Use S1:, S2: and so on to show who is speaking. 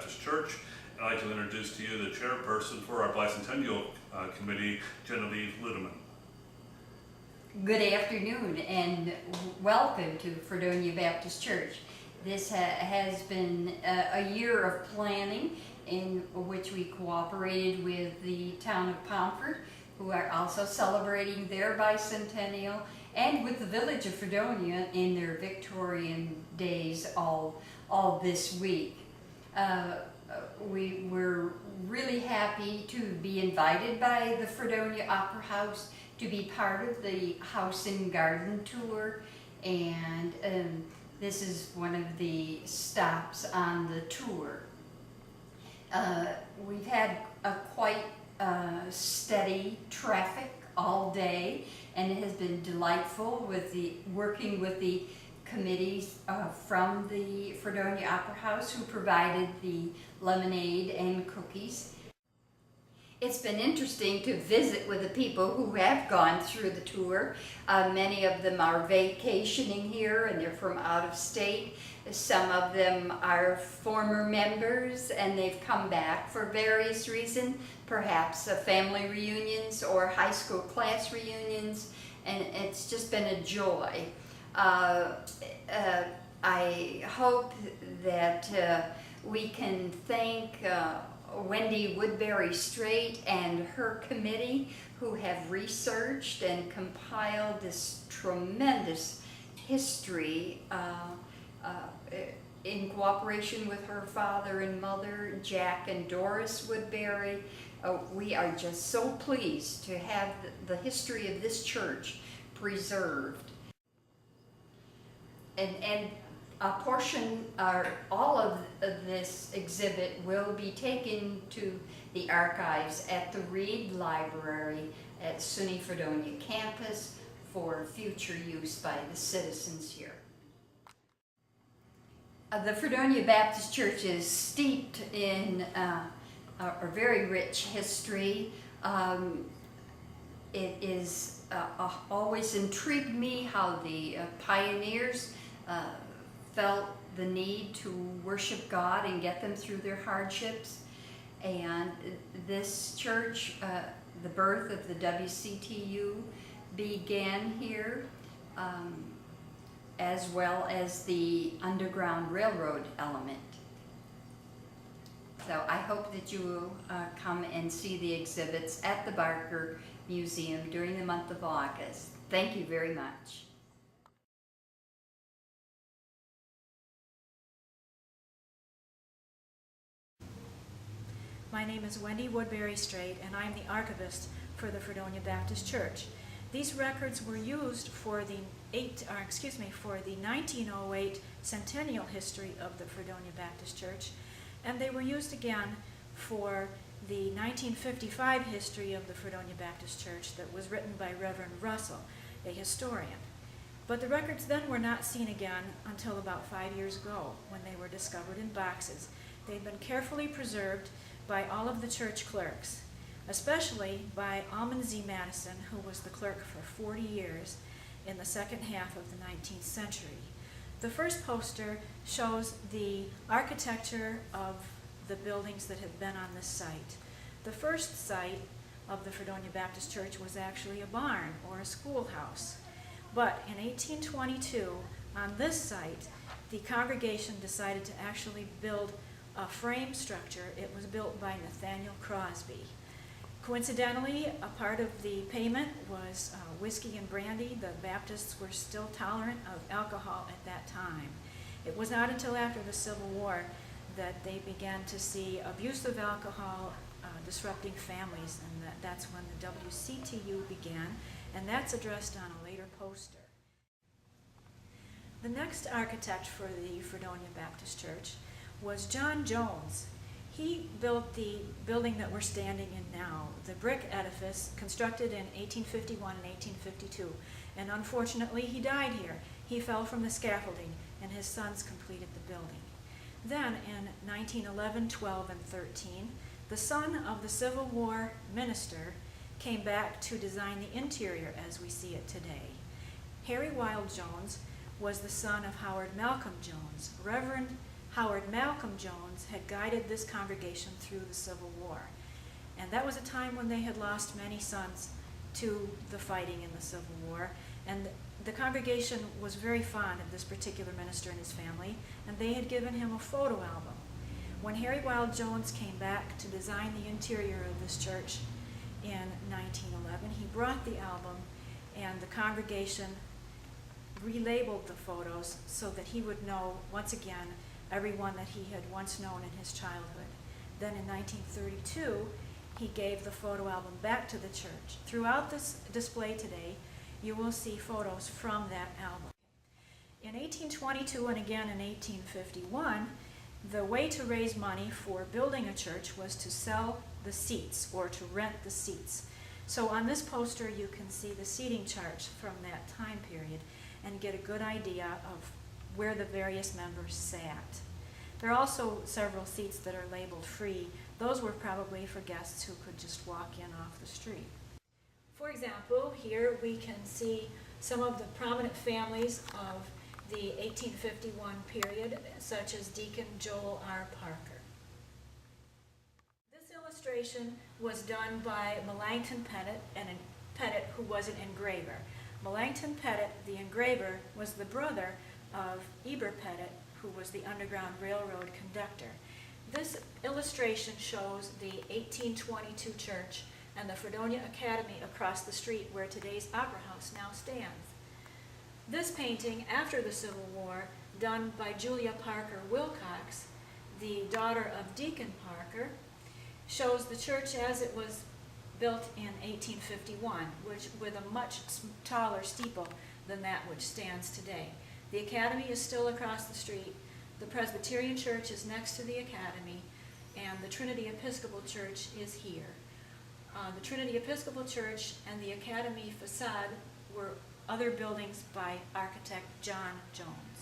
S1: Baptist Church. I'd like to introduce to you the chairperson for our Bicentennial Committee, Genevieve Ludeman.
S2: Good afternoon and welcome to Fredonia Baptist Church. This has been a year of planning in which we cooperated with the town of Pomfret, who are also celebrating their bicentennial, and with the village of Fredonia in their Victorian days all this week. We were really happy to be invited by the Fredonia Opera House to be part of the House and Garden Tour, and this is one of the stops on the tour. We've had a quite steady traffic all day, and it has been delightful with working with the committees from the Fredonia Opera House who provided the lemonade and cookies. It's been interesting to visit with the people who have gone through the tour. Many of them are vacationing here and they're from out of state. Some of them are former members and they've come back for various reasons, perhaps family reunions or high school class reunions, and it's just been a joy. I hope that we can thank Wendy Woodbury-Straight and her committee who have researched and compiled this tremendous history in cooperation with her father and mother, Jack and Doris Woodbury. We are just so pleased to have the history of this church preserved. And a portion, or all of this exhibit, will be taken to the archives at the Reed Library at SUNY Fredonia campus for future use by the citizens here. The Fredonia Baptist Church is steeped in a very rich history. It is always intrigued me how the pioneers felt the need to worship God and get them through their hardships. And this church, the birth of the WCTU, began here, as well as the Underground Railroad element. So I hope that you will come and see the exhibits at the Barker Museum during the month of August. Thank you very much.
S3: My name is Wendy Woodbury-Straight, and I'm the archivist for the Fredonia Baptist Church. These records were used for the 1908 centennial history of the Fredonia Baptist Church, and they were used again for the 1955 history of the Fredonia Baptist Church that was written by Reverend Russell, a historian. But the records then were not seen again until about 5 years ago, when they were discovered in boxes. They'd been carefully preserved by all of the church clerks, especially by Almond Z. Madison, who was the clerk for 40 years in the second half of the 19th century. The first poster shows the architecture of the buildings that have been on this site. The first site of the Fredonia Baptist Church was actually a barn or a schoolhouse. But in 1822, on this site, the congregation decided to actually build a frame structure. It was built by Nathaniel Crosby. Coincidentally, a part of the payment was whiskey and brandy. The Baptists were still tolerant of alcohol at that time. It was not until after the Civil War that they began to see abuse of alcohol disrupting families, and that's when the WCTU began, and that's addressed on a later poster. The next architect for the Fredonia Baptist Church was John Jones. He built the building that we're standing in now, the brick edifice constructed in 1851 and 1852, and unfortunately he died here. He fell from the scaffolding and his sons completed the building. Then in 1911, 12, and 13, the son of the Civil War minister came back to design the interior as we see it today. Harry Wild Jones was the son of Howard Malcolm Jones. Reverend Howard Malcolm Jones had guided this congregation through the Civil War. And that was a time when they had lost many sons to the fighting in the Civil War. And the congregation was very fond of this particular minister and his family, and they had given him a photo album. When Harry Wild Jones came back to design the interior of this church in 1911, he brought the album, and the congregation relabeled the photos so that he would know, once again, everyone that he had once known in his childhood. Then in 1932, he gave the photo album back to the church. Throughout this display today, you will see photos from that album. In 1822 and again in 1851, the way to raise money for building a church was to sell the seats or to rent the seats. So on this poster you can see the seating charts from that time period and get a good idea of where the various members sat. There are also several seats that are labeled free. Those were probably for guests who could just walk in off the street. For example, here we can see some of the prominent families of the 1851 period, such as Deacon Joel R. Parker. This illustration was done by Melanchthon Pettit, who was an engraver. Melanchthon Pettit, the engraver, was the brother of Eber Pettit, who was the Underground Railroad conductor. This illustration shows the 1822 church and the Fredonia Academy across the street where today's Opera House now stands. This painting, after the Civil War, done by Julia Parker Wilcox, the daughter of Deacon Parker, shows the church as it was built in 1851, with a much taller steeple than that which stands today. The Academy is still across the street. The Presbyterian Church is next to the Academy, and the Trinity Episcopal Church is here. The Trinity Episcopal Church and the Academy facade were other buildings by architect John Jones.